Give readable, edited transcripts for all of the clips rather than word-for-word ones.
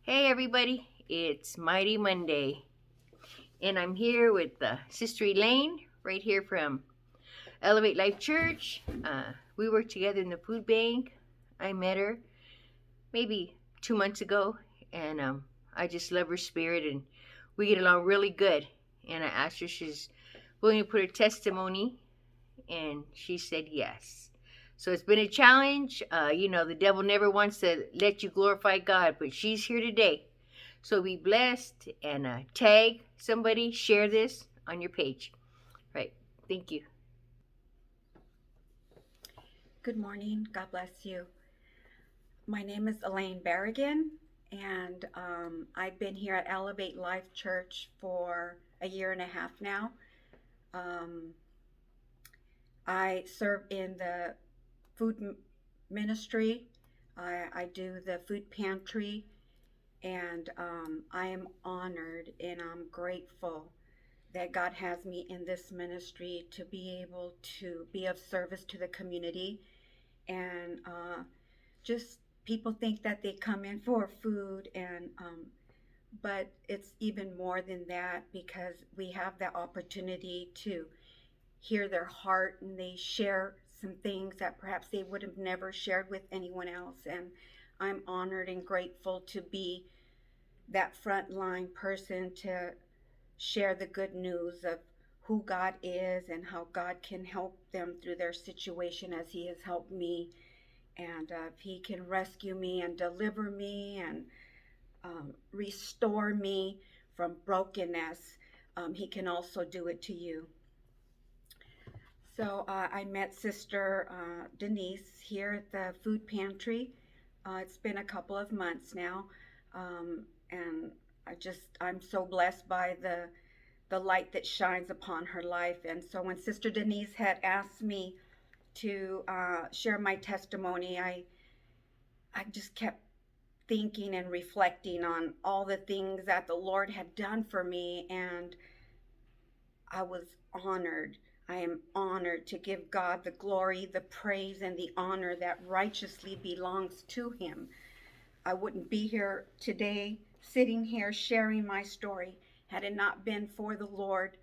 Hey everybody, it's Mighty Monday, and I'm here with Sister Elaine, right here from Elevate Life Church. We work together in the food bank. I met her maybe 2 months ago, and I just love her spirit, and we get along really good. And I asked her if she's willing to put her testimony, and she said yes. So it's been a challenge. The devil never wants to let you glorify God, but she's here today. So be blessed and tag somebody, share this on your page. Right. Thank you. Good morning. God bless you. My name is Elaine Barragan, and I've been here at Elevate Life Church for a year and a half now. Um, I serve in the food ministry. I do the food pantry, and I am honored and I'm grateful that God has me in this ministry to be able to be of service to the community and just people think that they come in for food and but it's even more than that because we have the opportunity to hear their heart and they share some things that perhaps they would have never shared with anyone else, and I'm honored and grateful to be that frontline person to share the good news of who God is and how God can help them through their situation as he has helped me, and if he can rescue me and deliver me and restore me from brokenness, he can also do it to you. So I met Sister Denise here at the food pantry. It's been a couple of months now, and I'm so blessed by the light that shines upon her life. And so when Sister Denise had asked me to share my testimony, I just kept thinking and reflecting on all the things that the Lord had done for me, and I was honored. I am honored to give God the glory, the praise, and the honor that righteously belongs to Him. I wouldn't be here today, sitting here sharing my story, had it not been for the Lord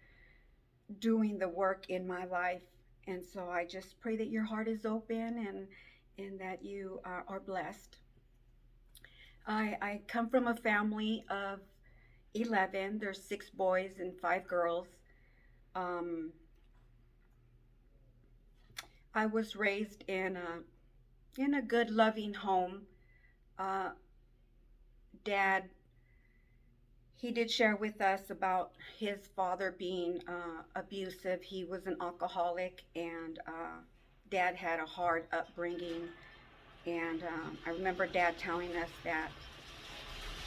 doing the work in my life. And so I just pray that your heart is open and that you are blessed. I come from a family of 11. There's 6 boys and 5 girls. Um, I was raised in a good, loving home. Uh, Dad, he did share with us about his father being abusive. He was an alcoholic, and Dad had a hard upbringing. And I remember Dad telling us that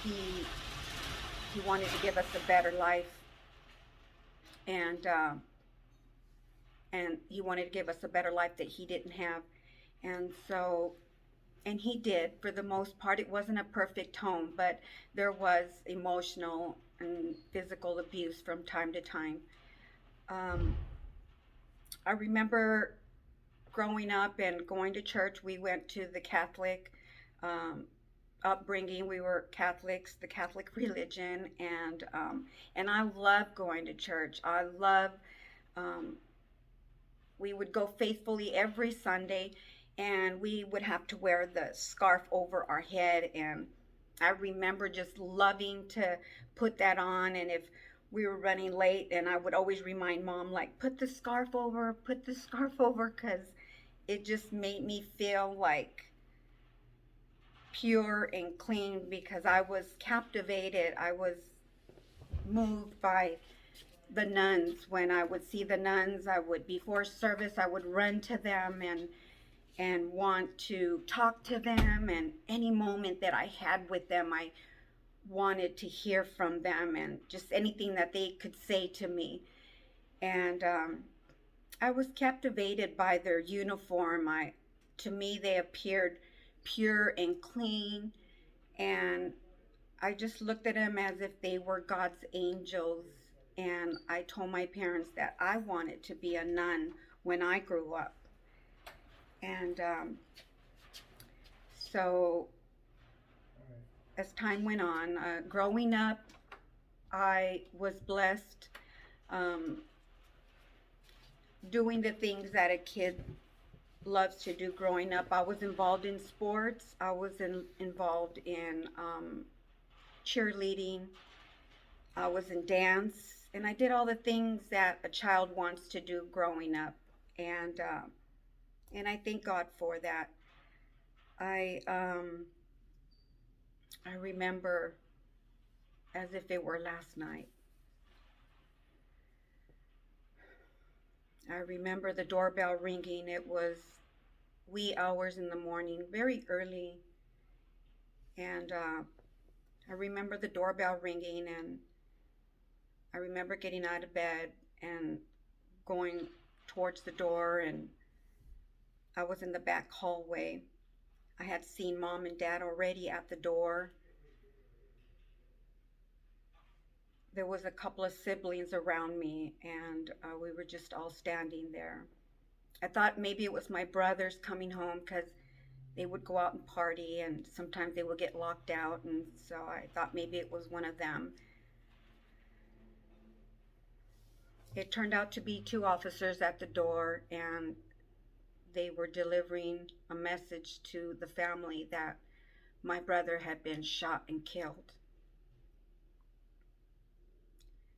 he he wanted to give us a better life, and he wanted to give us a better life that he didn't have. And so, and he did for the most part. It wasn't a perfect home, but there was emotional and physical abuse from time to time. Um, I remember growing up and going to church. We went to the Catholic um, upbringing. We were Catholics, the Catholic religion, and I love going to church. I love. Um, we would go faithfully every Sunday, and we would have to wear the scarf over our head. And I remember just loving to put that on. And if we were running late, and I would always remind Mom, like, put the scarf over, because it just made me feel like pure and clean because I was captivated. I was moved by the nuns. When I would see the nuns, I would, before service, I would run to them and want to talk to them, and any moment that I had with them, I wanted to hear from them and just anything that they could say to me. And I was captivated by their uniform. To me, they appeared pure and clean, and I just looked at them as if they were God's angels. And I told my parents that I wanted to be a nun when I grew up. And so as time went on. Growing up, I was blessed, um, doing the things that a kid loves to do growing up. I was involved in sports. I was involved in cheerleading. I was in dance, and I did all the things that a child wants to do growing up, and and I thank God for that. I I remember as if it were last night. I remember the doorbell ringing. It was wee hours in the morning, very early, and I remember the doorbell ringing, and I remember getting out of bed and going towards the door, and I was in the back hallway. I had seen mom and dad already at the door. There was a couple of siblings around me, and we were just all standing there. I thought maybe it was my brothers coming home because they would go out and party, and sometimes they would get locked out, and so I thought maybe it was one of them. It turned out to be two officers at the door, and they were delivering a message to the family that my brother had been shot and killed.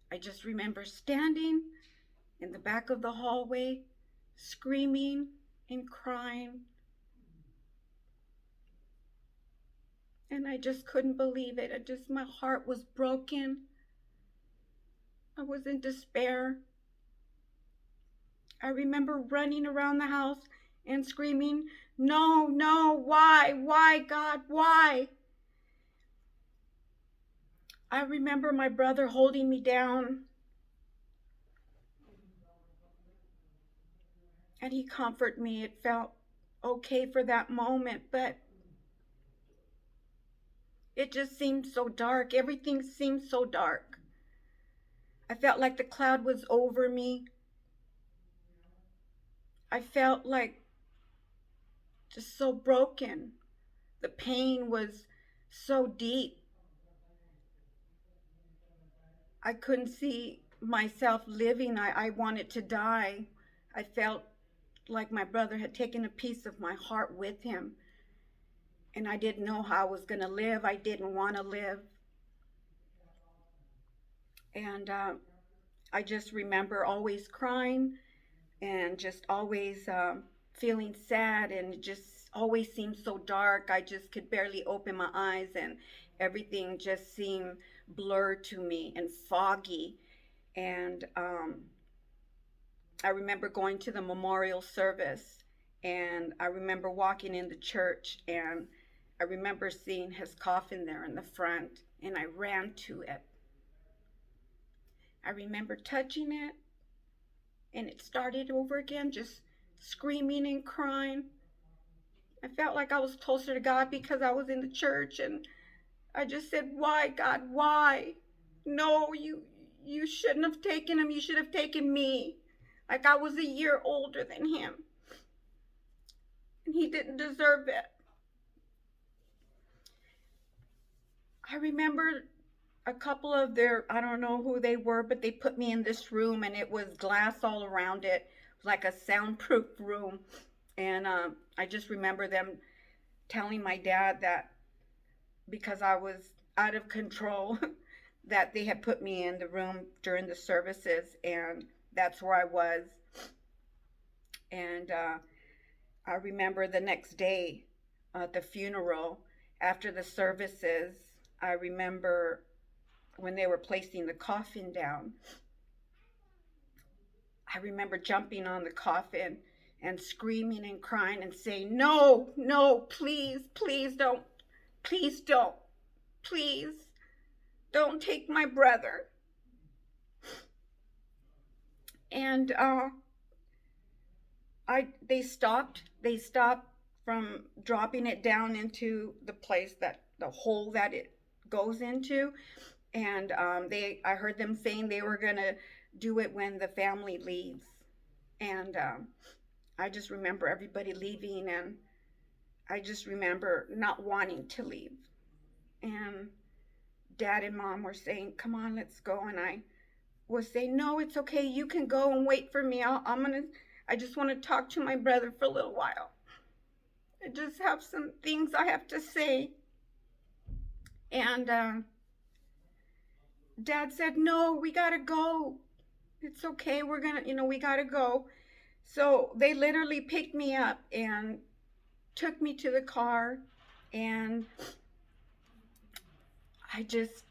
I just remember standing in the back of the hallway, screaming and crying. And I just couldn't believe it. My heart was broken. I was in despair. I remember running around the house and screaming, "No, no, why, God, why?" I remember my brother holding me down, and he comforted me. It felt okay for that moment, but it just seemed so dark. Everything seemed so dark. I felt like the cloud was over me. I felt like just so broken. The pain was so deep. I couldn't see myself living. I wanted to die. I felt like my brother had taken a piece of my heart with him, and I didn't know how I was going to live. I didn't want to live. And I just remember always crying and just always feeling sad, and it just always seemed so dark. I just could barely open my eyes, and everything just seemed blurred to me and foggy. And I remember going to the memorial service, and I remember walking in the church, and I remember seeing his coffin there in the front, and I ran to it. I remember touching it, and it started over again, just screaming and crying. I felt like I was closer to God because I was in the church, and I just said, "Why, God, why? No, you shouldn't have taken him. You should have taken me." Like I was a year older than him, and he didn't deserve it. I remember a couple of their, I don't know who they were, but they put me in this room, and it was glass all around it, like a soundproof room. And I just remember them telling my dad that because I was out of control, that they had put me in the room during the services, and that's where I was. And I remember the next day at the funeral, after the services, I remember when they were placing the coffin down, I remember jumping on the coffin and screaming and crying and saying, "No, no, please, please don't, please don't, please don't take my brother." And they stopped from dropping it down into the place, that the hole that it goes into. And I heard them saying they were gonna do it when the family leaves. And I just remember everybody leaving, and I just remember not wanting to leave. and Dad and Mom were saying, "Come on, let's go." And I was saying, "No, it's okay. You can go and wait for me. I just want to talk to my brother for a little while. I just have some things I have to say." And Dad said, "No, we gotta go. It's okay. We gotta go." So they literally picked me up and took me to the car, and I just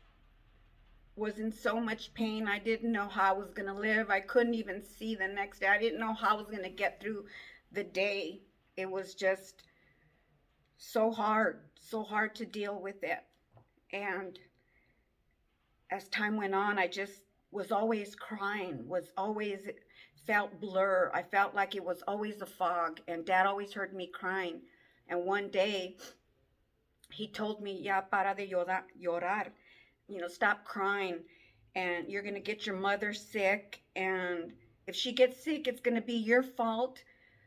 was in so much pain. I didn't know how I was going to live. I couldn't even see the next day. I didn't know how I was going to get through the day. It was just so hard to deal with it. And as time went on, I just was always crying, was always felt blur. I felt like it was always a fog, and Dad always heard me crying. And one day he told me, "Ya para de llorar, stop crying, and you're going to get your mother sick, and if she gets sick, it's going to be your fault."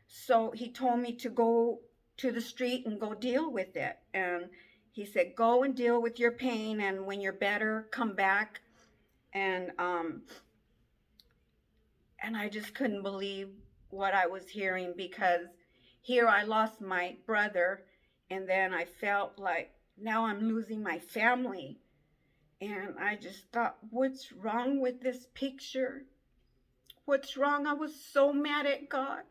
So he told me to go to the street and go deal with it. And he said, "Go and deal with your pain, and when you're better, come back." And and I just couldn't believe what I was hearing, because here I lost my brother, and then I felt like now I'm losing my family. And I just thought, what's wrong with this picture? What's wrong? I was so mad at God.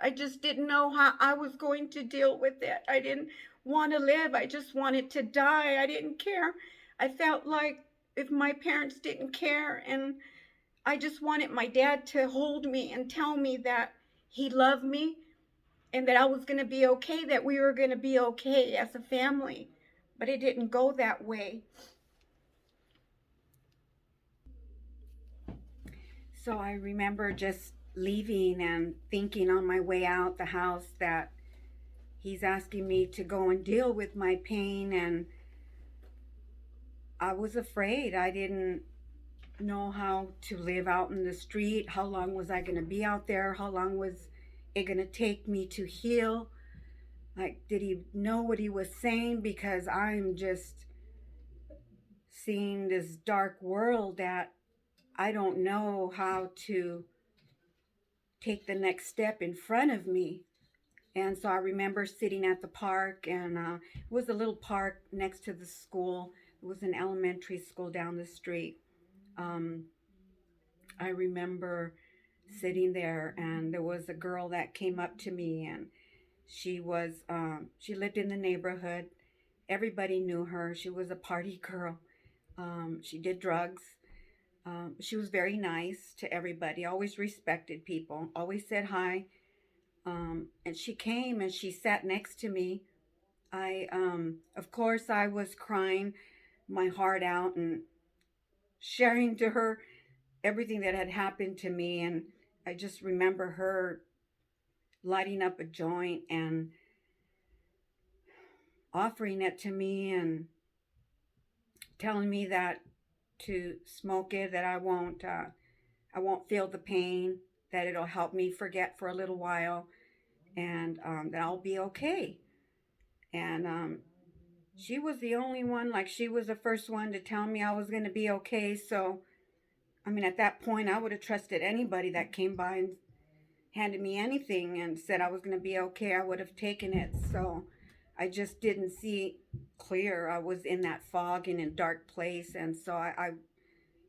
I just didn't know how I was going to deal with it. I didn't want to live. I just wanted to die. I didn't care. I felt like if my parents didn't care, and I just wanted my dad to hold me and tell me that he loved me and that I was going to be okay, that we were going to be okay as a family. But it didn't go that way. So I remember just leaving and thinking on my way out the house that he's asking me to go and deal with my pain, and I was afraid. I didn't know how to live out in the street. How long was I going to be out there? How long was it going to take me to heal? Like, did he know what he was saying? Because I'm just seeing this dark world that I don't know how to take the next step in front of me. And so I remember sitting at the park, and it was a little park next to the school. It was an elementary school down the street. Um, I remember sitting there, and there was a girl that came up to me, and she lived in the neighborhood. Everybody knew her. She was a party girl. She did drugs. She was very nice to everybody, always respected people, always said hi. And she came and she sat next to me. Of course, I was crying my heart out and sharing to her everything that had happened to me. And I just remember her lighting up a joint and offering it to me and telling me that to smoke it, that I won't feel the pain, that it'll help me forget for a little while, and that I'll be okay. And she was the only one, like she was the first one to tell me I was going to be okay. So, I mean, at that point, I would have trusted anybody that came by and handed me anything and said I was going to be okay. I would have taken it. So, I just didn't see clear. I was in that fog and in dark place, and so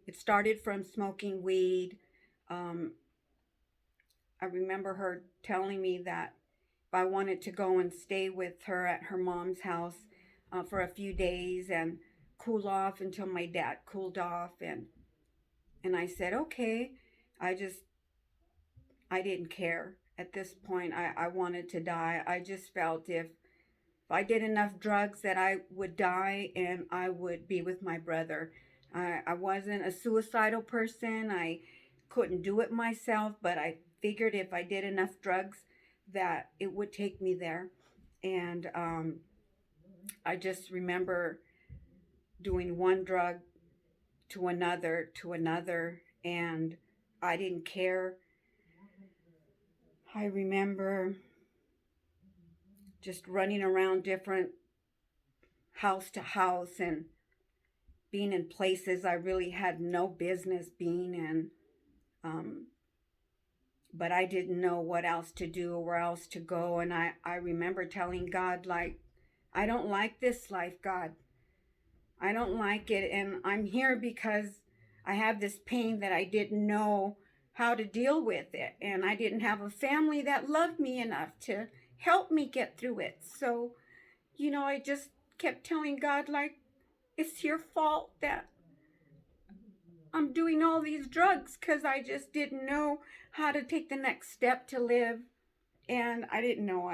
it started from smoking weed. Um, I remember her telling me that if I wanted to go and stay with her at her mom's house for a few days and cool off until my dad cooled off, and I said okay. I just I didn't care at this point. I wanted to die. I just felt if I did enough drugs that I would die and I would be with my brother. I wasn't a suicidal person. I couldn't do it myself, but I figured if I did enough drugs that it would take me there. And I just remember doing one drug to another, and I didn't care. I remember just running around different house to house and being in places I really had no business being in. Um, but I didn't know what else to do or where else to go. And I remember telling God, like, I don't like this life, God. I don't like it. And I'm here because I have this pain that I didn't know how to deal with it. And I didn't have a family that loved me enough to help me get through it. So, I just kept telling God, like, it's your fault that I'm doing all these drugs because I just didn't know how to take the next step to live. And I didn't know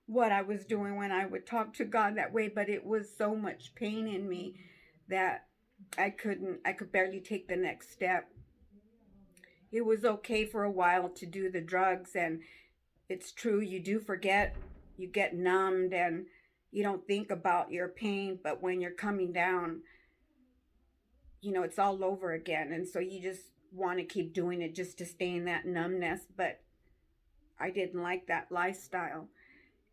what I was doing when I would talk to God that way, but it was so much pain in me that I could barely take the next step. It was okay for a while to do the drugs, and it's true, you do forget, you get numbed, and you don't think about your pain, but when you're coming down, it's all over again. And so you just want to keep doing it just to stay in that numbness. But I didn't like that lifestyle.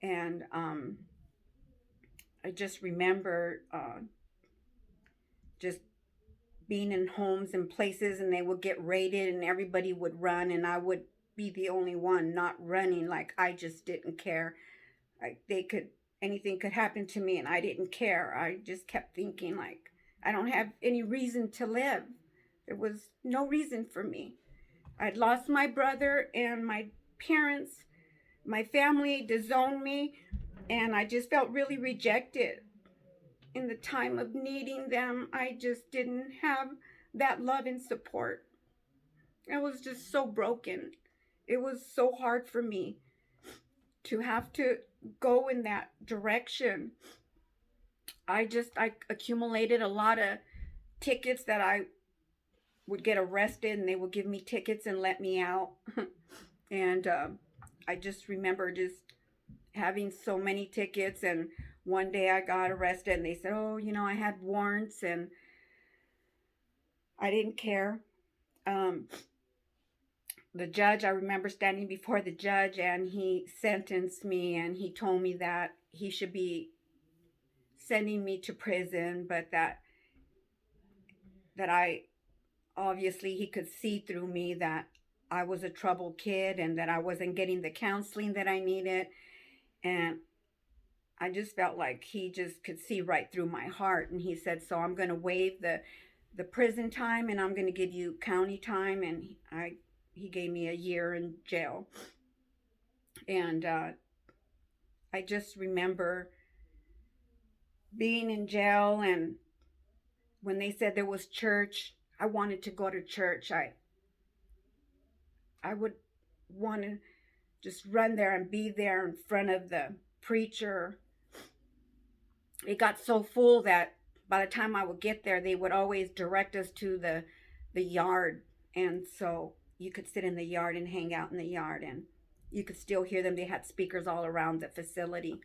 And I just remember just being in homes and places, and they would get raided and everybody would run, and I would be the only one not running. Like, I just didn't care. Anything could happen to me and I didn't care. I just kept thinking, like, I don't have any reason to live. There was no reason for me. I'd lost my brother and my parents. My family disowned me, and I just felt really rejected. In the time of needing them, I just didn't have that love and support. I was just so broken. It was so hard for me to have to go in that direction. I accumulated a lot of tickets that I would get arrested, and they would give me tickets and let me out. And I just remember just having so many tickets. And one day I got arrested, and they said, oh, I had warrants, and I didn't care. The judge, I remember standing before the judge, and he sentenced me, and he told me that he should be sending me to prison, but that I obviously he could see through me that I was a troubled kid and that I wasn't getting the counseling that I needed. And I just felt like he just could see right through my heart. And he said, so I'm going to waive the prison time, and I'm going to give you county time. And he gave me a year in jail. And I just remember being in jail, and when they said there was church, I wanted to go to church. I would want to just run there and be there in front of the preacher. It got so full that by the time I would get there, they would always direct us to the yard. And so you could sit in the yard and hang out in the yard, and you could still hear them. They had speakers all around the facility.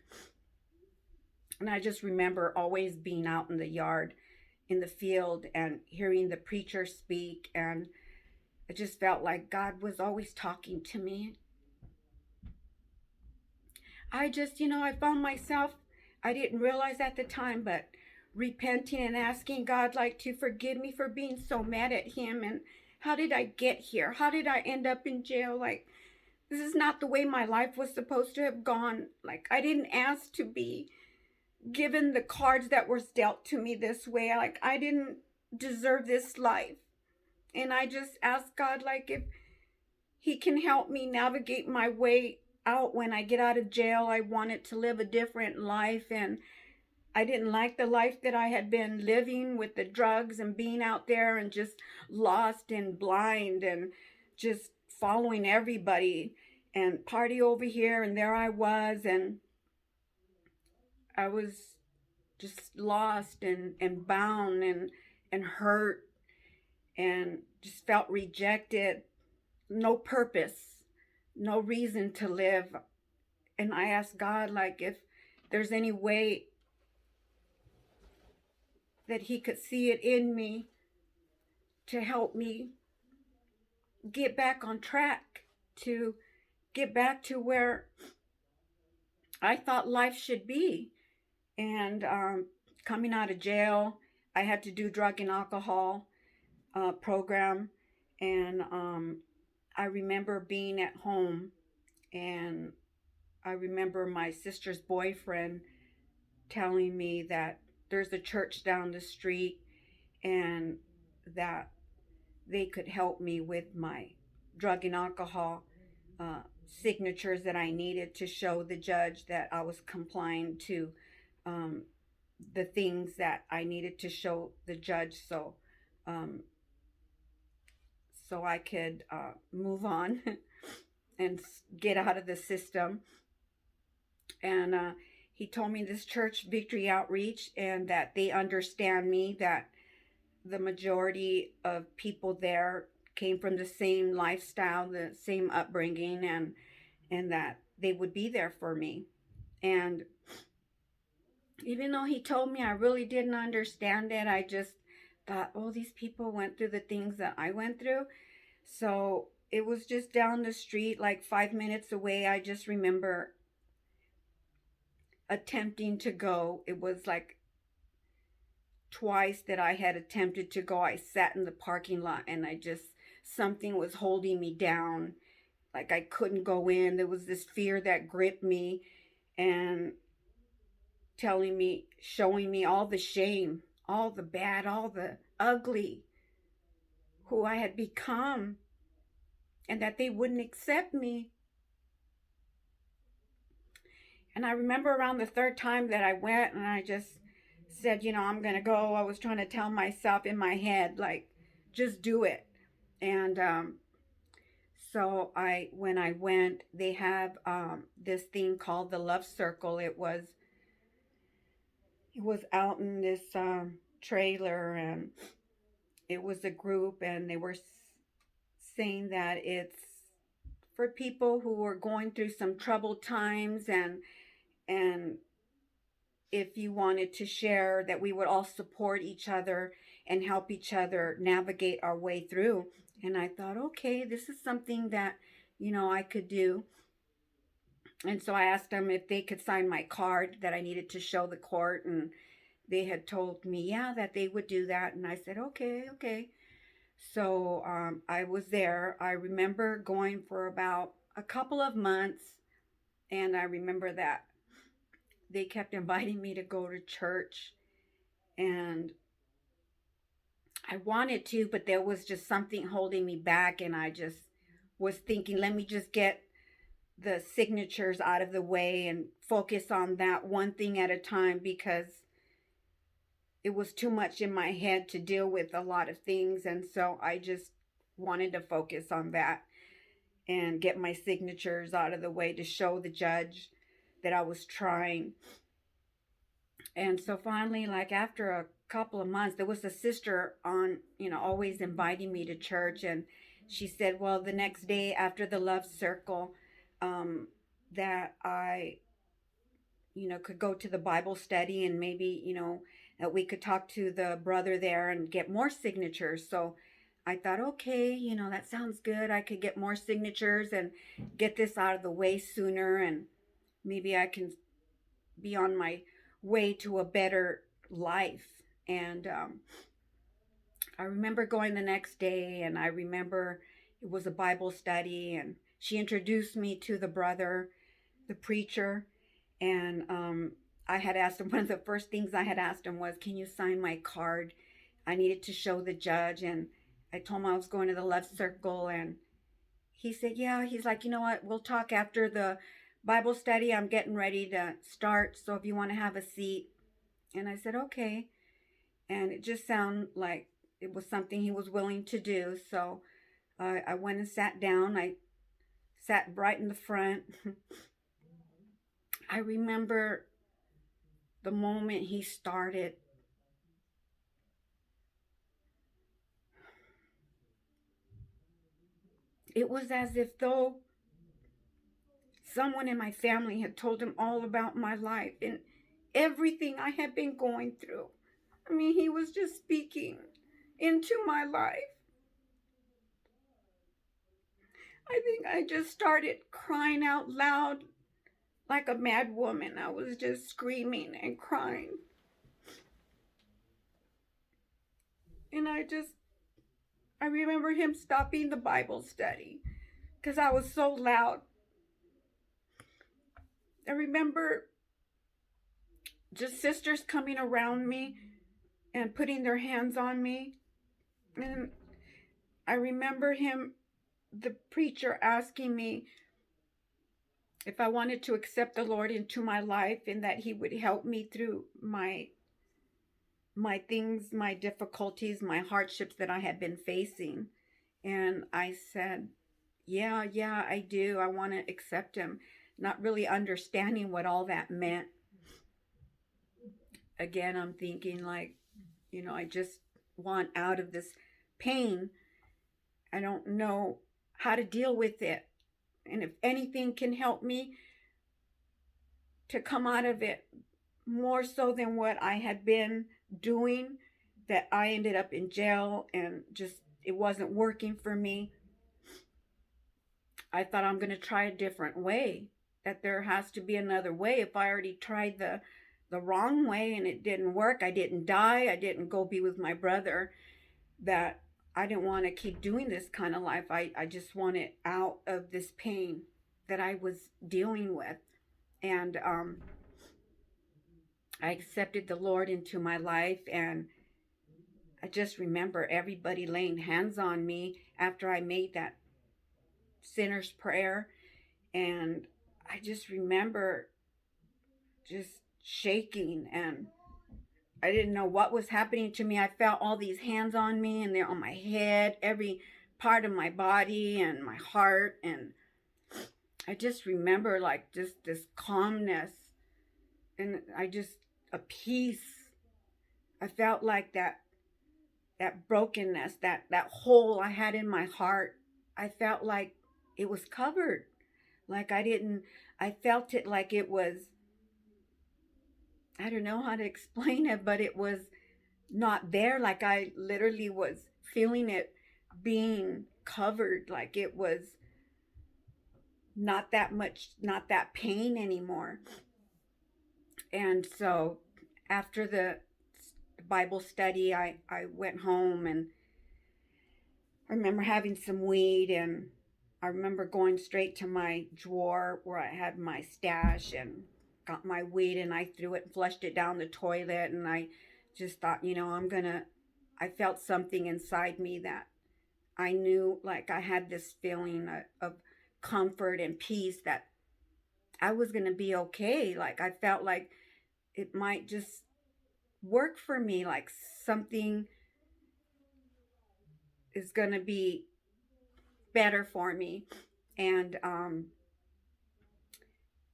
And I just remember always being out in the yard, in the field, and hearing the preacher speak. And I just felt like God was always talking to me. I found myself, I didn't realize at the time, but repenting and asking God, like, to forgive me for being so mad at him. And how did I get here? How did I end up in jail? Like, this is not the way my life was supposed to have gone. Like, I didn't ask to be given the cards that were dealt to me this way. Like, I didn't deserve this life. And I just asked God, like, if he can help me navigate my way out when I get out of jail. I wanted to live a different life, and I didn't like the life that I had been living with the drugs and being out there and just lost and blind and just following everybody and party over here, and there I was, and I was just lost and bound and hurt, and just felt rejected, no purpose, no reason to live. And I asked God, like, if there's any way that he could see it in me to help me get back on track, to get back to where I thought life should be. And coming out of jail, I had to do drug and alcohol program. And I remember being at home, and I remember my sister's boyfriend telling me that there's a church down the street and that they could help me with my drug and alcohol signatures that I needed to show the judge that I was complying to um, the things that I needed to show the judge, um, so I could move on and get out of the system. And he told me this church, Victory Outreach, and that they understand me, that the majority of people there came from the same lifestyle, the same upbringing, and that they would be there for me. And even though he told me I really didn't understand it, I just thought, oh, these people went through the things that I went through. So it was just down the street, like 5 minutes away. I just remember attempting to go. It was like twice that I had attempted to go. I sat in the parking lot and something was holding me down. Like I couldn't go in. There was this fear that gripped me and telling me, showing me all the shame, all the bad, all the ugly, who I had become, and that they wouldn't accept me. And I remember around the third time that I went, and I just said, I'm going to go. I was trying to tell myself in my head, like, just do it. And so when I went, they have this thing called the Love Circle. It was out in this trailer, and it was a group, and they were saying that it's for people who are going through some troubled times, and if you wanted to share, that we would all support each other and help each other navigate our way through. And I thought, okay, this is something that I could do. And so I asked them if they could sign my card that I needed to show the court, and they had told me, yeah, that they would do that. And I said, okay. So I was there. I remember going for about a couple of months, and I remember that they kept inviting me to go to church, and I wanted to, but there was just something holding me back, and I just was thinking, let me just get the signatures out of the way and focus on that one thing at a time, because it was too much in my head to deal with a lot of things. And so I just wanted to focus on that and get my signatures out of the way to show the judge that I was trying. And so finally, like after a couple of months, there was a sister on, always inviting me to church. And she said, well, the next day after the Love Circle, that I, could go to the Bible study, and maybe, that we could talk to the brother there and get more signatures. So I thought, okay, that sounds good. I could get more signatures and get this out of the way sooner, and maybe I can be on my way to a better life. And I remember going the next day, and I remember it was a Bible study, and she introduced me to the brother, the preacher. And I had asked him, one of the first things I had asked him was, can you sign my card? I needed to show the judge. And I told him I was going to the Love Circle, and he said, yeah. He's like, you know what, we'll talk after the Bible study. I'm getting ready to start, so if you want to have a seat. And I said, okay. And it just sounded like it was something he was willing to do. So I went and sat down. I sat right in the front. I remember the moment he started. It was as if though someone in my family had told him all about my life and everything I had been going through. I mean, he was just speaking into my life. I think I just started crying out loud, like a mad woman. I was just screaming and crying. And I remember him stopping the Bible study because I was so loud. I remember just sisters coming around me and putting their hands on me. And I remember the preacher, asking me if I wanted to accept the Lord into my life and that he would help me through my things, my difficulties, my hardships that I had been facing. And I said, yeah, I do. I want to accept him, not really understanding what all that meant. Again, I'm thinking like, I just want out of this pain. I don't know how to deal with it. And if anything can help me to come out of it more so than what I had been doing, that I ended up in jail and just it wasn't working for me. I thought I'm going to try a different way, that there has to be another way. If I already tried the wrong way and it didn't work, I didn't die, I didn't go be with my brother, that I didn't want to keep doing this kind of life. I just wanted out of this pain that I was dealing with. And I accepted the Lord into my life, and I just remember everybody laying hands on me after I made that sinner's prayer. And I just remember just shaking, and I didn't know what was happening to me. I felt all these hands on me, and they're on my head, every part of my body and my heart. And I just remember like just this calmness, and a peace. I felt like that brokenness, that hole I had in my heart, I felt like it was covered. Like I felt it like it was, I don't know how to explain it, but it was not there. Like I literally was feeling it being covered, like it was not that pain anymore. And so after the Bible study, I went home, and I remember having some weed, and I remember going straight to my drawer where I had my stash and got my weed, and I threw it and flushed it down the toilet. And I just thought, I felt something inside me that I knew, like I had this feeling of comfort and peace, that I was going to be okay. Like I felt like it might just work for me, like something is going to be better for me. And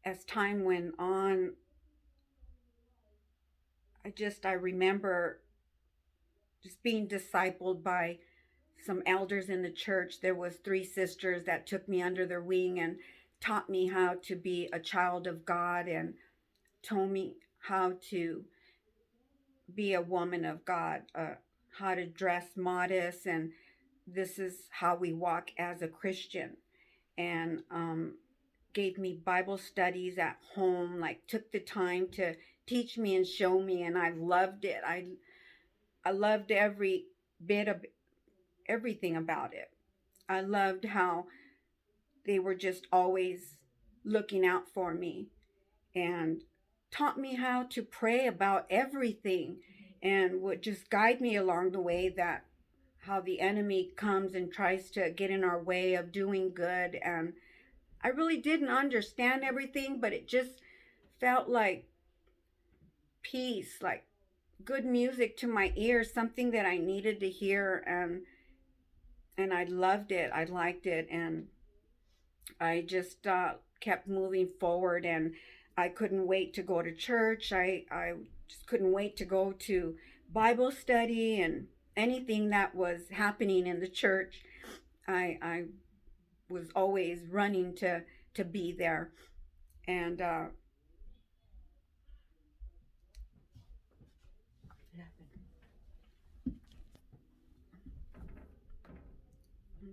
as time went on, I remember just being discipled by some elders in the church. There was 3 sisters that took me under their wing and taught me how to be a child of God, and told me how to be a woman of God, how to dress modest, and this is how we walk as a Christian. And gave me Bible studies at home, like took the time to teach me and show me, and I loved it. I loved every bit of everything about it. I loved how they were just always looking out for me, and taught me how to pray about everything, and would just guide me along the way, that how the enemy comes and tries to get in our way of doing good. And I really didn't understand everything, but it just felt like peace, like good music to my ears, something that I needed to hear. And I loved it. I liked it. And I just kept moving forward, and I couldn't wait to go to church. I just couldn't wait to go to Bible study and anything that was happening in the church. I was always running to be there. And I'm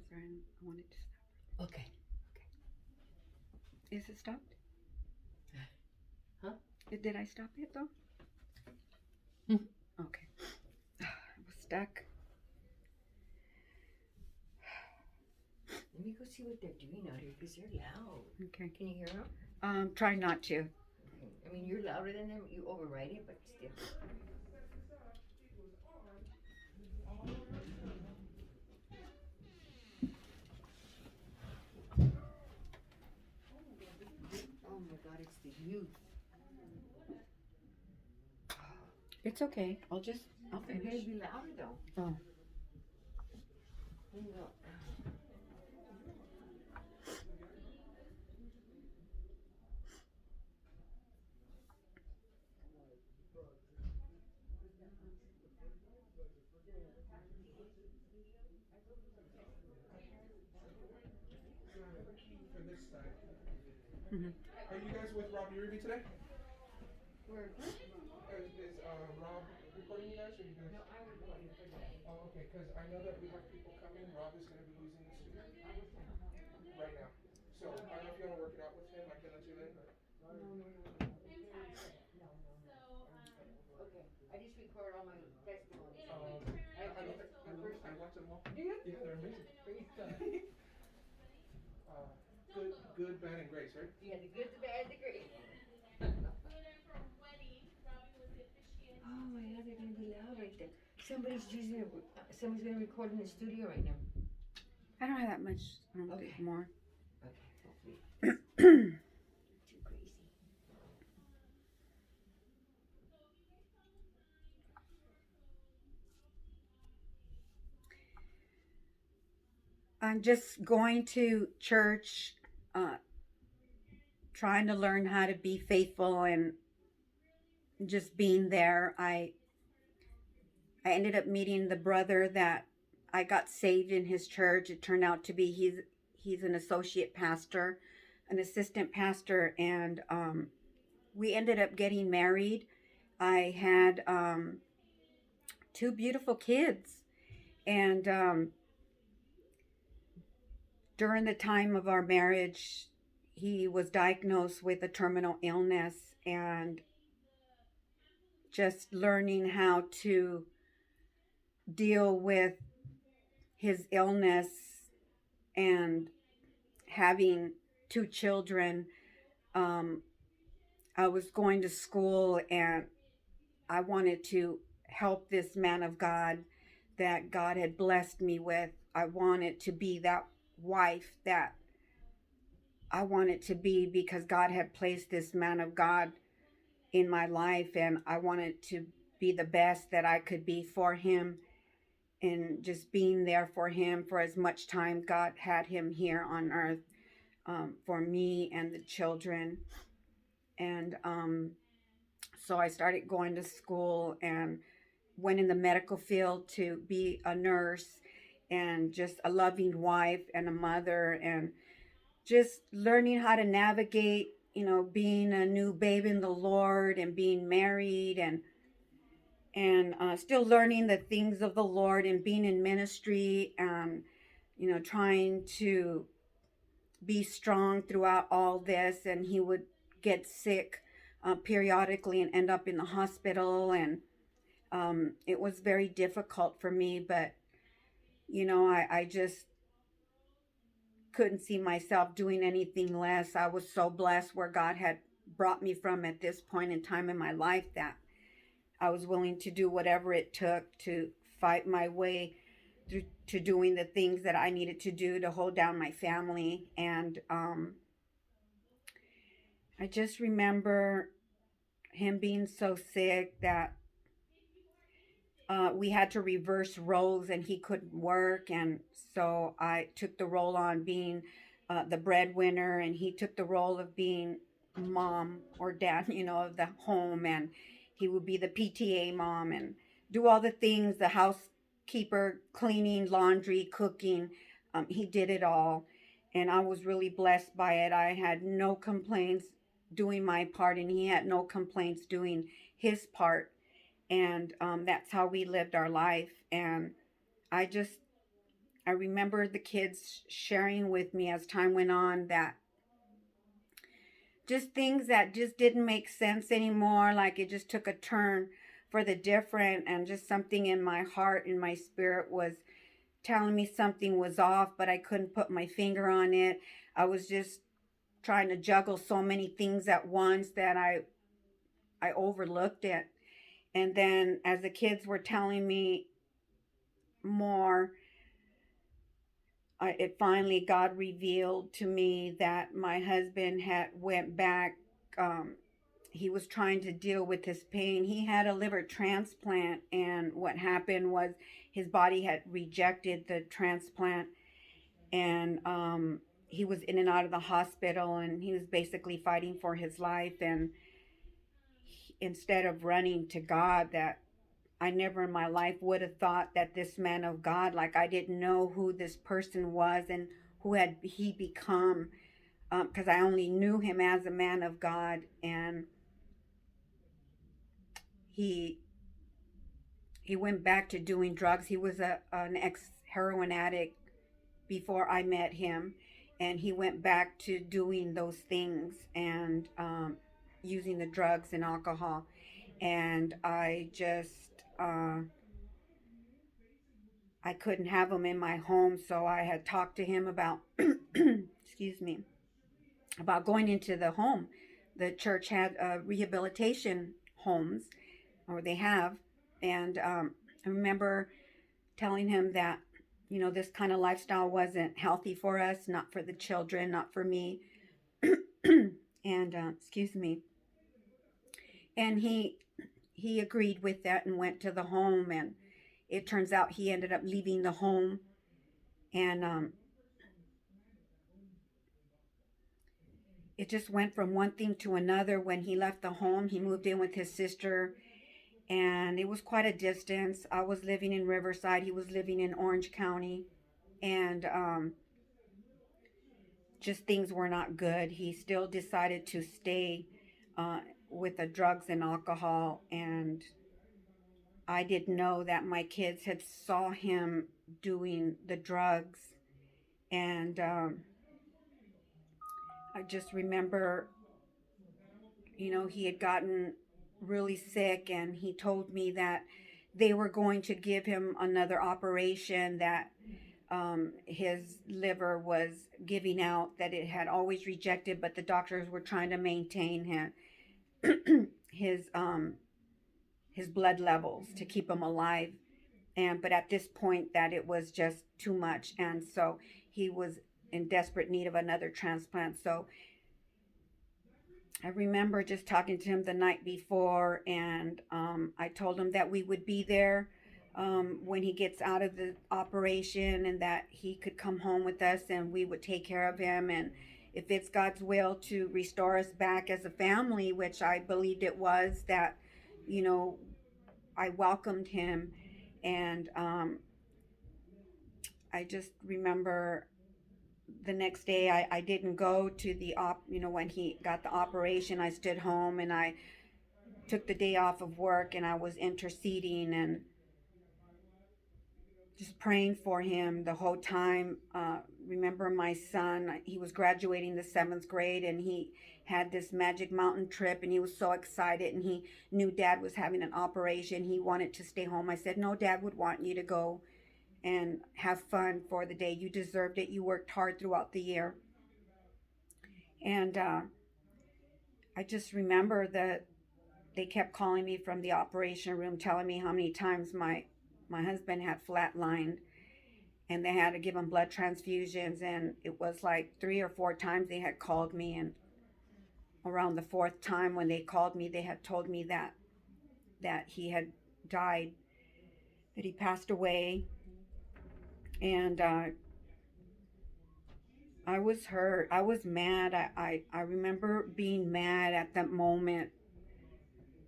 sorry, I wanted to stop. Okay. Is it stopped? Did I stop it though? Okay. I was stuck. Let me go see what they're doing out here because they're loud. Okay. Can you hear them? Try not to. I mean, you're louder than them. You override it, but still. Oh my God, it's the youth. It's okay. I'll It may finish. be louder though. Oh. No. Mm-hmm. Are you guys with Rob Uribe today? Where? Is Rob recording you guys, or you guys? No, I was recording for that. Oh, okay, because I know that we have people coming. Rob is going to be using the studio right now. So I don't know if you want to work it out with him. I can let you in. Or... No. Okay, I just record all my testimonies. I watch them all. Do you? Yeah, they're amazing. Praise God. Good, bad, and grace, right? You had the good, the bad, the great. Oh my God, they're gonna be loud right there. Somebody's gonna record in the studio right now. I don't have that much. I don't Okay. think more. Okay, hopefully. Too crazy. I'm just going to church, trying to learn how to be faithful and just being there. I ended up meeting the brother that I got saved in his church. It turned out to be he's an associate pastor, an assistant pastor, and we ended up getting married. I had 2 beautiful kids, and during the time of our marriage, he was diagnosed with a terminal illness, and just learning how to deal with his illness and having 2 children. I was going to school and I wanted to help this man of God that God had blessed me with. I wanted to be that wife that I wanted to be because God had placed this man of God in my life, and I wanted to be the best that I could be for him, and just being there for him for as much time God had him here on earth, for me and the children. And so I started going to school and went in the medical field to be a nurse and just a loving wife and a mother, and just learning how to navigate, being a new babe in the Lord and being married, and still learning the things of the Lord and being in ministry, and trying to be strong throughout all this. And he would get sick periodically and end up in the hospital, and it was very difficult for me, but I just couldn't see myself doing anything less. I was so blessed where God had brought me from at this point in time in my life that I was willing to do whatever it took to fight my way through to doing the things that I needed to do to hold down my family. And I just remember him being so sick that we had to reverse roles and he couldn't work. And so I took the role on being the breadwinner, and he took the role of being mom or dad, of the home. And he would be the PTA mom and do all the things, the housekeeper, cleaning, laundry, cooking. He did it all. And I was really blessed by it. I had no complaints doing my part, and he had no complaints doing his part. And that's how we lived our life. And I remember the kids sharing with me as time went on that just things that just didn't make sense anymore. Like it just took a turn for the different, and just something in my heart, in my spirit, was telling me something was off, but I couldn't put my finger on it. I was just trying to juggle so many things at once that I overlooked it. And then as the kids were telling me more, it finally, God revealed to me that my husband had went back. Um, he was trying to deal with his pain. He had a liver transplant, and what happened was his body had rejected the transplant, and he was in and out of the hospital, and he was basically fighting for his life. And instead of running to God, that I never in my life would have thought that this man of God, like I didn't know who this person was and who had he become, because I only knew him as a man of God. And he he went back to doing drugs. He was an ex heroin addict before I met him, and he went back to doing those things, and using the drugs and alcohol. And I just I couldn't have him in my home, so I had talked to him about excuse me, about going into the home. The church had rehabilitation homes, or they have, and I remember telling him that, this kind of lifestyle wasn't healthy for us, not for the children, not for me. And excuse me, and he agreed with that and went to the home. And it turns out he ended up leaving the home, and it just went from one thing to another. When he left the home, he moved in with his sister, and it was quite a distance. I was living in Riverside, he was living in Orange County, and just things were not good. He still decided to stay with the drugs and alcohol, and I didn't know that my kids had saw him doing the drugs. And I just remember, he had gotten really sick, and he told me that they were going to give him another operation, that his liver was giving out, that it had always rejected, but the doctors were trying to maintain his his blood levels to keep him alive. And but at this point, that it was just too much, and so he was in desperate need of another transplant. So I remember just talking to him the night before, and I told him that we would be there when he gets out of the operation, and that he could come home with us, and we would take care of him. And if it's God's will to restore us back as a family, which I believed it was, that, I welcomed him. And I just remember the next day, I didn't go to the when he got the operation. I stood home, and I took the day off of work, and I was interceding and just praying for him the whole time. Remember my son, he was graduating the 7th grade, and he had this Magic Mountain trip, and he was so excited, and he knew Dad was having an operation. He wanted to stay home. I said, no, Dad would want you to go and have fun for the day. You deserved it. You worked hard throughout the year. And I just remember that they kept calling me from the operation room, telling me how many times my husband had flatlined, and they had to give him blood transfusions. And it was like 3 or 4 times they had called me, and around the 4th time when they called me, they had told me that he had died, that he passed away. And I was hurt. I was mad. I remember being mad at that moment,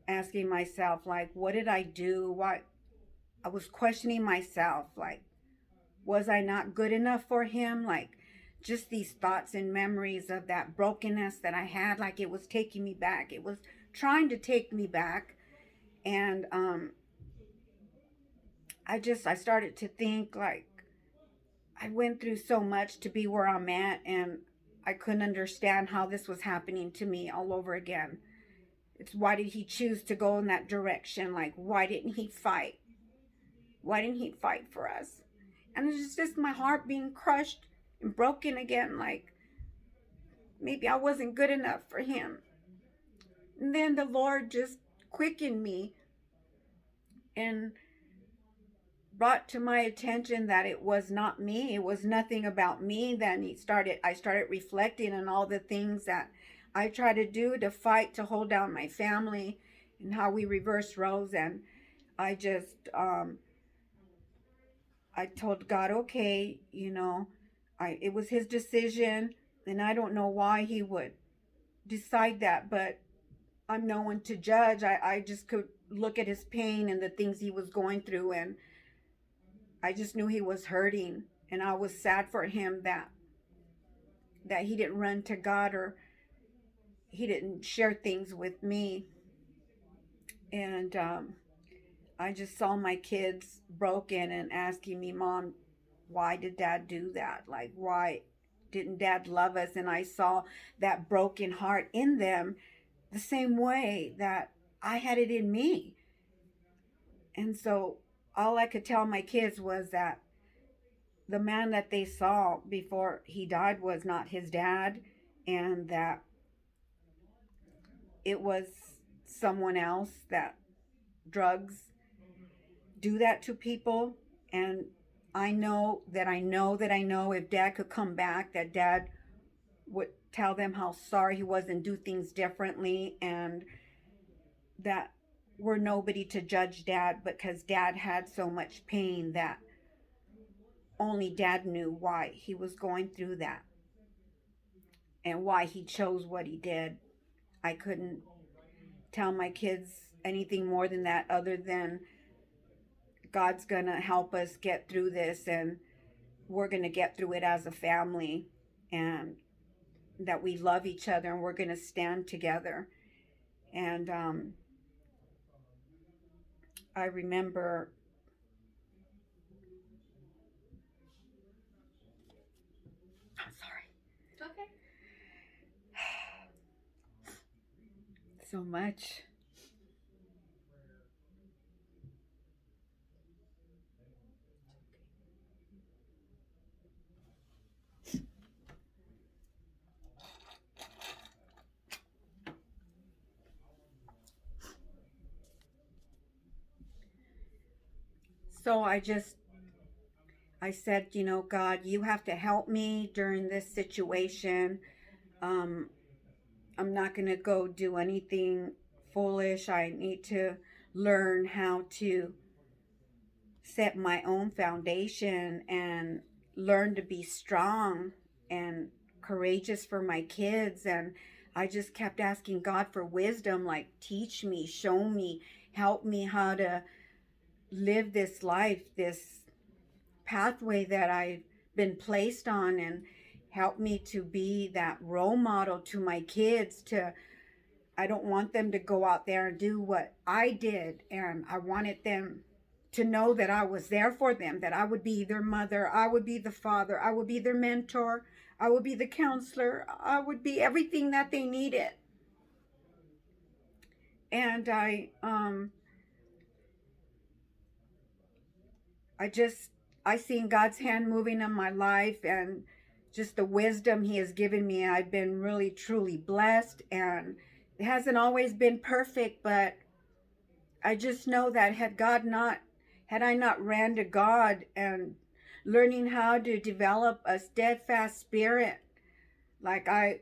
asking myself, like, what did I do? Why? I was questioning myself, like, was I not good enough for him? Like, just these thoughts and memories of that brokenness that I had, like it was taking me back. It was trying to take me back. And I started to think, like, I went through so much to be where I'm at, and I couldn't understand how this was happening to me all over again. It's why did he choose to go in that direction? Like, why didn't he fight? Why didn't he fight for us? And it's just my heart being crushed and broken again. Like, maybe I wasn't good enough for him. And then the Lord just quickened me and brought to my attention that it was not me. It was nothing about me. Then I started reflecting on all the things that I tried to do to fight to hold down my family and how we reversed roles. And I just, I told God, okay, it was his decision, and I don't know why he would decide that, but I'm no one to judge. I just could look at his pain and the things he was going through, and I just knew he was hurting, and I was sad for him that he didn't run to God, or he didn't share things with me. And I just saw my kids broken and asking me, Mom, why did Dad do that? Like, why didn't Dad love us? And I saw that broken heart in them the same way that I had it in me. And so all I could tell my kids was that the man that they saw before he died was not his dad, and that it was someone else, that drugs do that to people. And I know if Dad could come back, that Dad would tell them how sorry he was and do things differently, and that we're nobody to judge Dad, because Dad had so much pain that only Dad knew why he was going through that and why he chose what he did. I couldn't tell my kids anything more than that, other than God's gonna help us get through this, and we're gonna get through it as a family, and that we love each other, and we're gonna stand together. And I remember, I'm sorry, It's okay. so much. So I said, God, you have to help me during this situation. Um, I'm not going to go do anything foolish. I need to learn how to set my own foundation and learn to be strong and courageous for my kids. And I just kept asking God for wisdom, like, teach me, show me, help me how to live this life, this pathway that I've been placed on, and help me to be that role model to my kids. I don't want them to go out there and do what I did, and I wanted them to know that I was there for them, that I would be their mother, I would be the father, I would be their mentor, I would be the counselor, I would be everything that they needed. And I seen God's hand moving in my life, and just the wisdom he has given me. I've been really truly blessed, and it hasn't always been perfect, but I just know that had I not ran to God and learning how to develop a steadfast spirit, like, I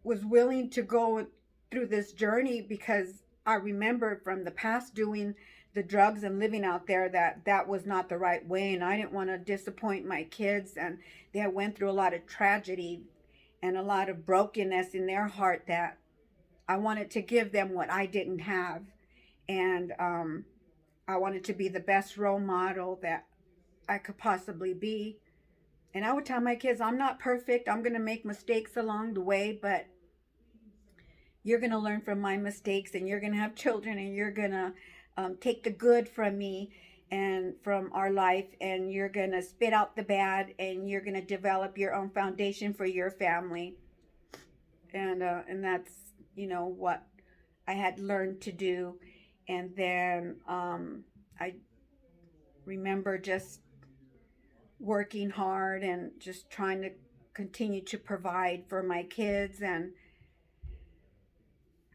was willing to go through this journey, because I remember from the past doing the drugs and living out there that was not the right way, and I didn't want to disappoint my kids, and they went through a lot of tragedy and a lot of brokenness in their heart, that I wanted to give them what I didn't have. And I wanted to be the best role model that I could possibly be. And I would tell my kids, I'm not perfect, I'm going to make mistakes along the way, but you're going to learn from my mistakes, and you're going to have children, and you're going to take the good from me and from our life, and you're going to spit out the bad, and you're going to develop your own foundation for your family. and that's what I had learned to do. And then I remember just working hard and just trying to continue to provide for my kids. And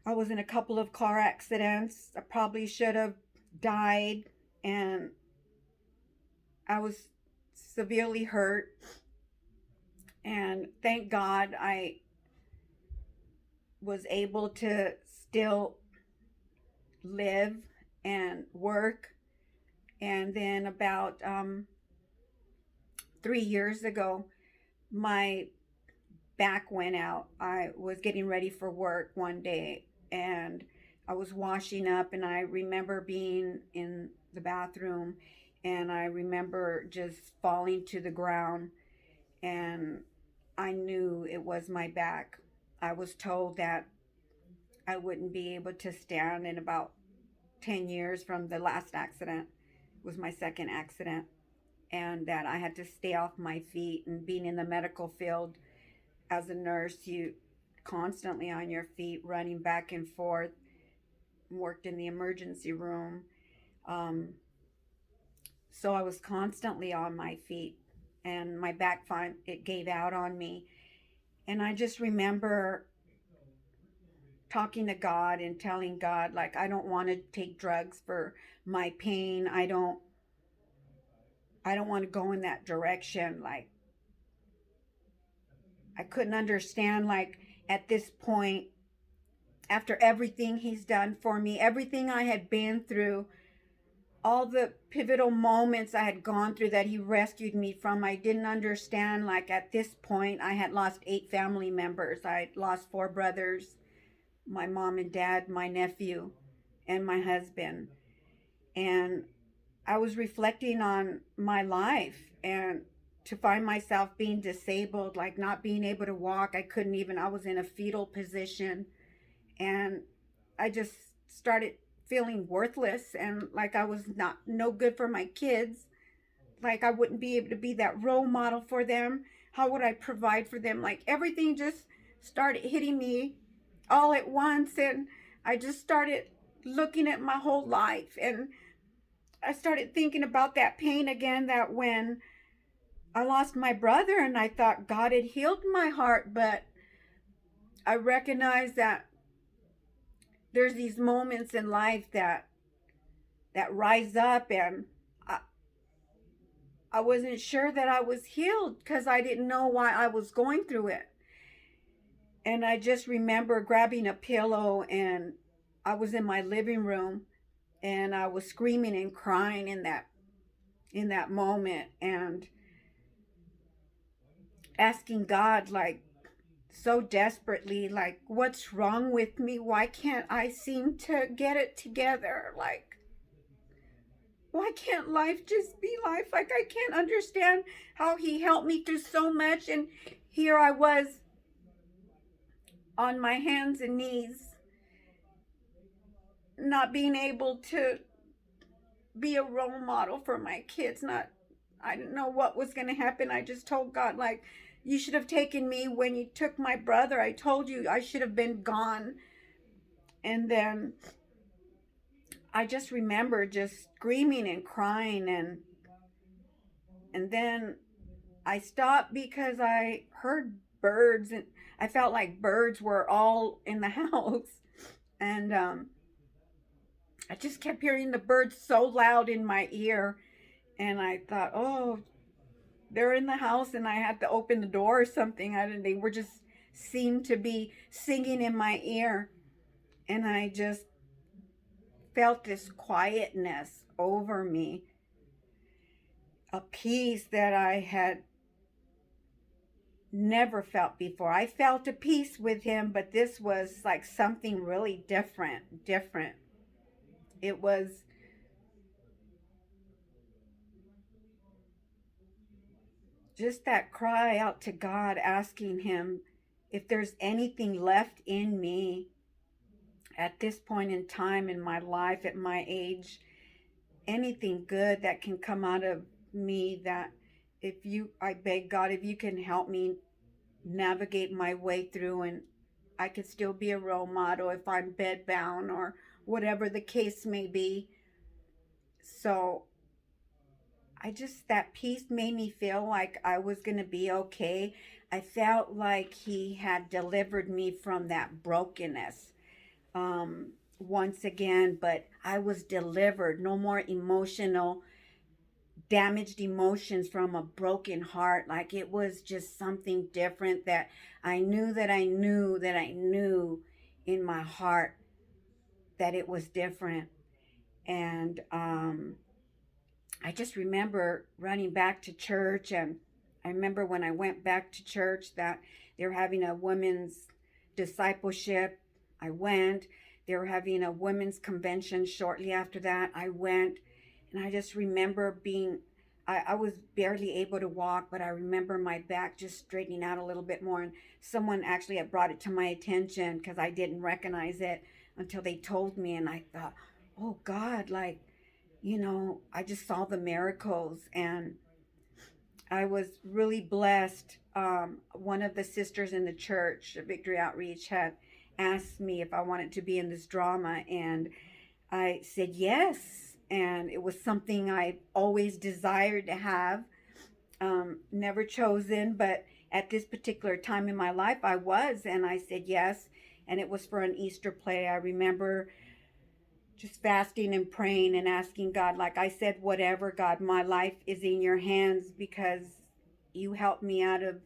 I was in a couple of car accidents. I probably should have died, and I was severely hurt. And thank God I was able to still live and work. And then about 3 years ago, my back went out. I was getting ready for work one day, and I was washing up, and I remember being in the bathroom, and I remember just falling to the ground, and I knew it was my back. I was told that I wouldn't be able to stand in about 10 years from the last accident. It was my second accident, and that I had to stay off my feet. And being in the medical field as a nurse, you constantly on your feet, running back and forth. Worked in the emergency room, so I was constantly on my feet, and my back it gave out on me. And I just remember talking to God and telling God, like, I don't want to take drugs for my pain. I don't want to go in that direction. Like, I couldn't understand, like, at this point, after everything he's done for me, everything I had been through, all the pivotal moments I had gone through that he rescued me from, I didn't understand. Like, at this point, I had lost 8 family members. I had lost 4 brothers, my mom and dad, my nephew, and my husband. And I was reflecting on my life, and to find myself being disabled, like not being able to walk. I was in a fetal position, and I just started feeling worthless, and like I was no good for my kids. Like, I wouldn't be able to be that role model for them. How would I provide for them? Like, everything just started hitting me all at once, and I just started looking at my whole life, and I started thinking about that pain again, that when I lost my brother, and I thought God had healed my heart, but I recognized that there's these moments in life that rise up, and I wasn't sure that I was healed because I didn't know why I was going through it. And I just remember grabbing a pillow, and I was in my living room, and I was screaming and crying in that moment, and asking God, like, so desperately, like, what's wrong with me? Why can't I seem to get it together? Like, why can't life just be life? Like, I can't understand how he helped me through so much, and here I was on my hands and knees, not being able to be a role model for my kids. I didn't know what was going to happen. I just told God, like, you should have taken me when you took my brother. I told you I should have been gone. And then I just remember just screaming and crying, and then I stopped because I heard birds, and I felt like birds were all in the house. And I just kept hearing the birds so loud in my ear, and I thought, oh, they're in the house, and I had to open the door or something. They were just seemed to be singing in my ear, and I just felt this quietness over me, a peace that I had never felt before. I felt a peace with him, but this was like something really different. It was just that cry out to God, asking him if there's anything left in me at this point in time in my life, at my age, anything good that can come out of me, that I beg God, if you can help me navigate my way through. And I could still be a role model if I'm bedbound or whatever the case may be. So that peace made me feel like I was going to be okay. I felt like he had delivered me from that brokenness once again, but I was delivered. No more emotional, damaged emotions from a broken heart. Like it was just something different that I knew that I knew that I knew in my heart that it was different. And I just remember running back to church, and I remember when I went back to church that they were having a women's discipleship. I went. They were having a women's convention shortly after that. I went, and I just remember I was barely able to walk, but I remember my back just straightening out a little bit more. And someone actually had brought it to my attention because I didn't recognize it until they told me. And I thought, oh God, like, I just saw the miracles, and I was really blessed. One of the sisters in the church, Victory Outreach, had asked me if I wanted to be in this drama, and I said yes. And it was something I always desired to have, never chosen, but at this particular time in my life, I was, and I said yes. And it was for an Easter play. I remember just fasting and praying and asking God, like I said, whatever, God, my life is in your hands, because you helped me out of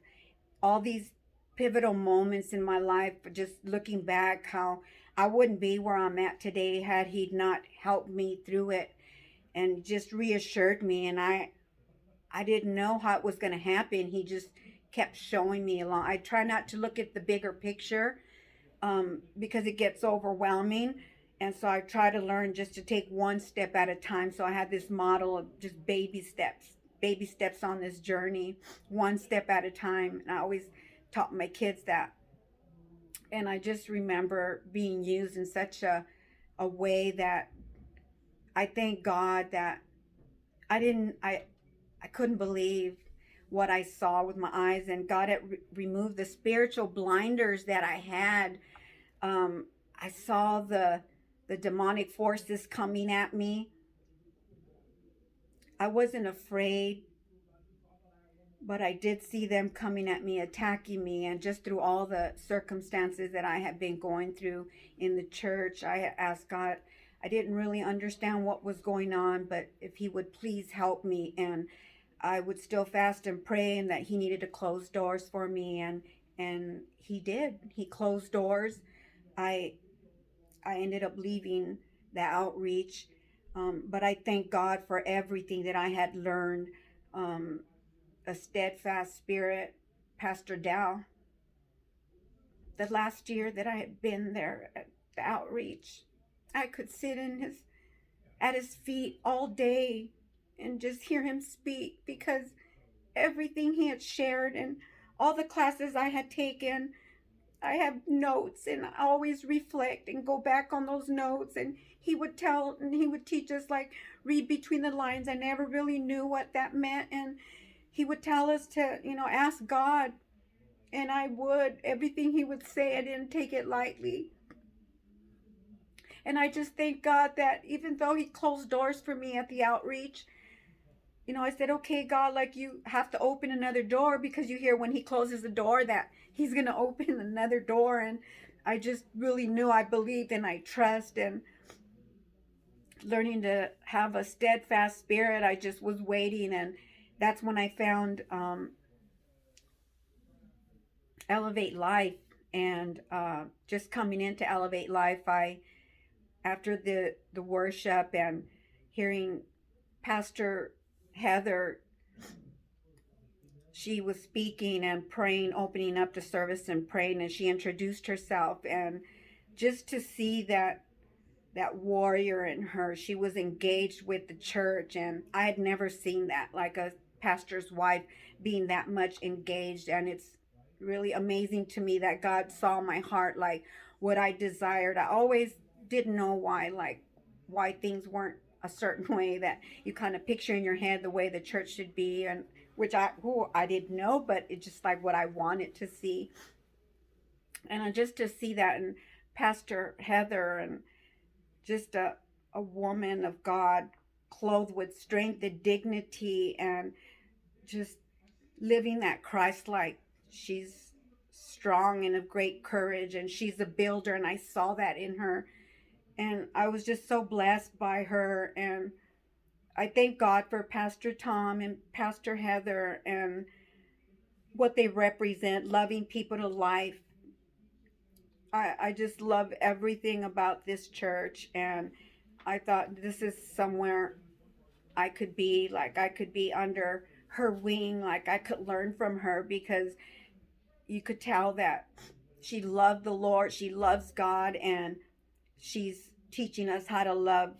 all these pivotal moments in my life. Just looking back, how I wouldn't be where I'm at today had he not helped me through it and just reassured me. And I didn't know how it was going to happen. He just kept showing me along. I try not to look at the bigger picture, because it gets overwhelming. And so I try to learn just to take one step at a time. So I had this model of just baby steps on this journey, one step at a time. And I always taught my kids that. And I just remember being used in such a way that I thank God that I couldn't believe what I saw with my eyes, and God had removed the spiritual blinders that I had. I saw the demonic forces coming at me. I wasn't afraid, but I did see them coming at me, attacking me, and just through all the circumstances that I had been going through in the church, I asked God. I didn't really understand what was going on, but if he would please help me. And I would still fast and pray, and that he needed to close doors for me, and he did. He closed doors. I ended up leaving the outreach, but I thank God for everything that I had learned. A steadfast spirit, Pastor Dow. The last year that I had been there at the outreach, I could sit at his feet all day and just hear him speak, because everything he had shared and all the classes I had taken, I have notes, and I always reflect and go back on those notes. And he would teach us, like, read between the lines. I never really knew what that meant. And he would tell us to, ask God. And everything he would say, I didn't take it lightly. And I just thank God that even though he closed doors for me at the outreach, I said, okay, God, like, you have to open another door, because you hear when he closes the door that he's going to open another door. And I just really knew, I believed, and I trust, and learning to have a steadfast spirit. I just was waiting. And that's when I found Elevate Life. And just coming into Elevate Life, after the worship and hearing Pastor Heather, she was speaking and praying, opening up the service and praying, and she introduced herself. And just to see that warrior in her, she was engaged with the church, and I had never seen that, like a pastor's wife being that much engaged. And it's really amazing to me that God saw my heart, like what I desired. I always didn't know why things weren't a certain way that you kind of picture in your head the way the church should be, and which I didn't know, but it's just like what I wanted to see. And just to see that in Pastor Heather, and just a woman of God, clothed with strength and dignity, and just living that Christ like. She's strong and of great courage, and she's a builder, and I saw that in her. And I was just so blessed by her. And I thank God for Pastor Tom and Pastor Heather and what they represent, loving people to life. I just love everything about this church. And I thought this is somewhere I could be. Like, I could be under her wing. Like, I could learn from her, because you could tell that she loved the Lord, she loves God, and she's teaching us how to love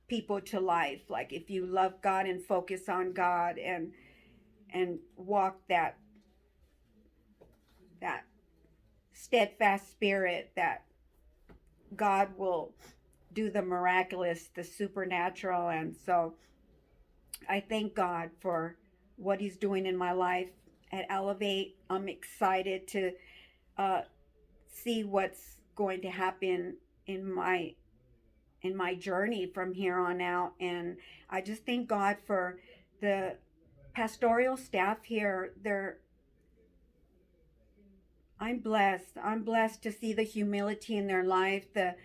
people to life. Like, if you love God and focus on God, and walk that steadfast spirit, that God will do the miraculous, the supernatural. And so I thank God for what he's doing in my life at Elevate. I'm excited to uh, see what's going to happen in my journey from here on out. And I just thank God for the pastoral staff here. I'm blessed to see the humility in their life, the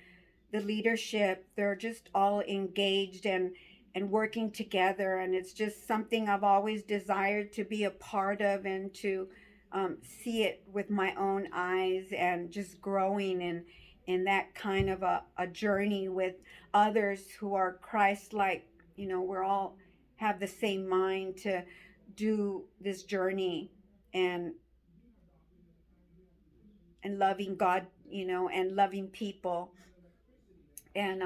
leadership. They're just all engaged and working together, and it's just something I've always desired to be a part of, and to see it with my own eyes, and just growing in that kind of a journey with others who are Christ like. We're all have the same mind to do this journey, and loving God, and loving people. And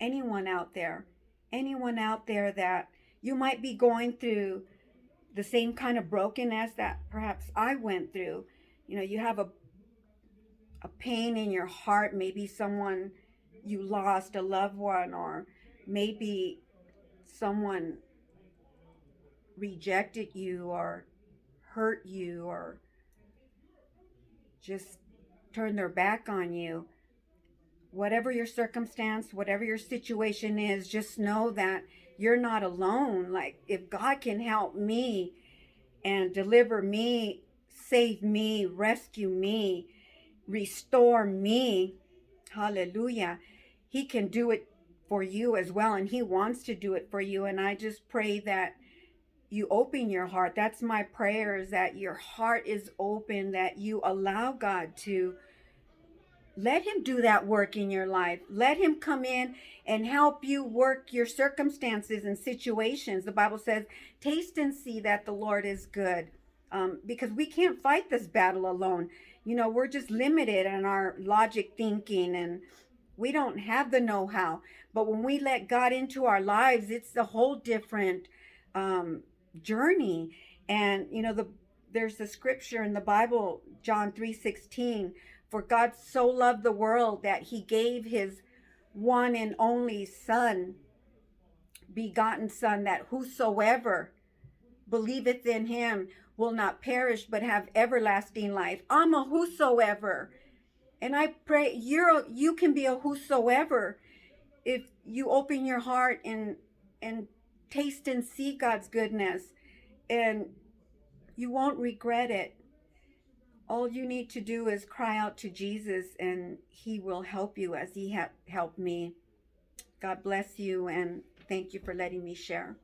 anyone out there, anyone out there that you might be going through the same kind of brokenness that perhaps I went through. You have a pain in your heart, maybe someone you lost, a loved one, or maybe someone rejected you or hurt you or just turned their back on you. Whatever your circumstance, whatever your situation is, just know that you're not alone. Like, if God can help me and deliver me, save me, rescue me, restore me, hallelujah, he can do it for you as well. And he wants to do it for you. And I just pray that you open your heart. That's my prayer, is that your heart is open, that you allow God to let him do that work in your life. Let him come in and help you work your circumstances and situations. The Bible says, taste and see that the Lord is good. Because we can't fight this battle alone. We're just limited in our logic thinking, and we don't have the know-how. But when we let God into our lives, it's a whole different journey. And there's the scripture in the Bible, John 3:16, for God so loved the world that he gave his one and only son, begotten son, that whosoever believeth in him will not perish but have everlasting life. I'm a whosoever. And I pray you can be a whosoever if you open your heart and taste and see God's goodness, and you won't regret it. All you need to do is cry out to Jesus, and he will help you as he helped me. God bless you, and thank you for letting me share.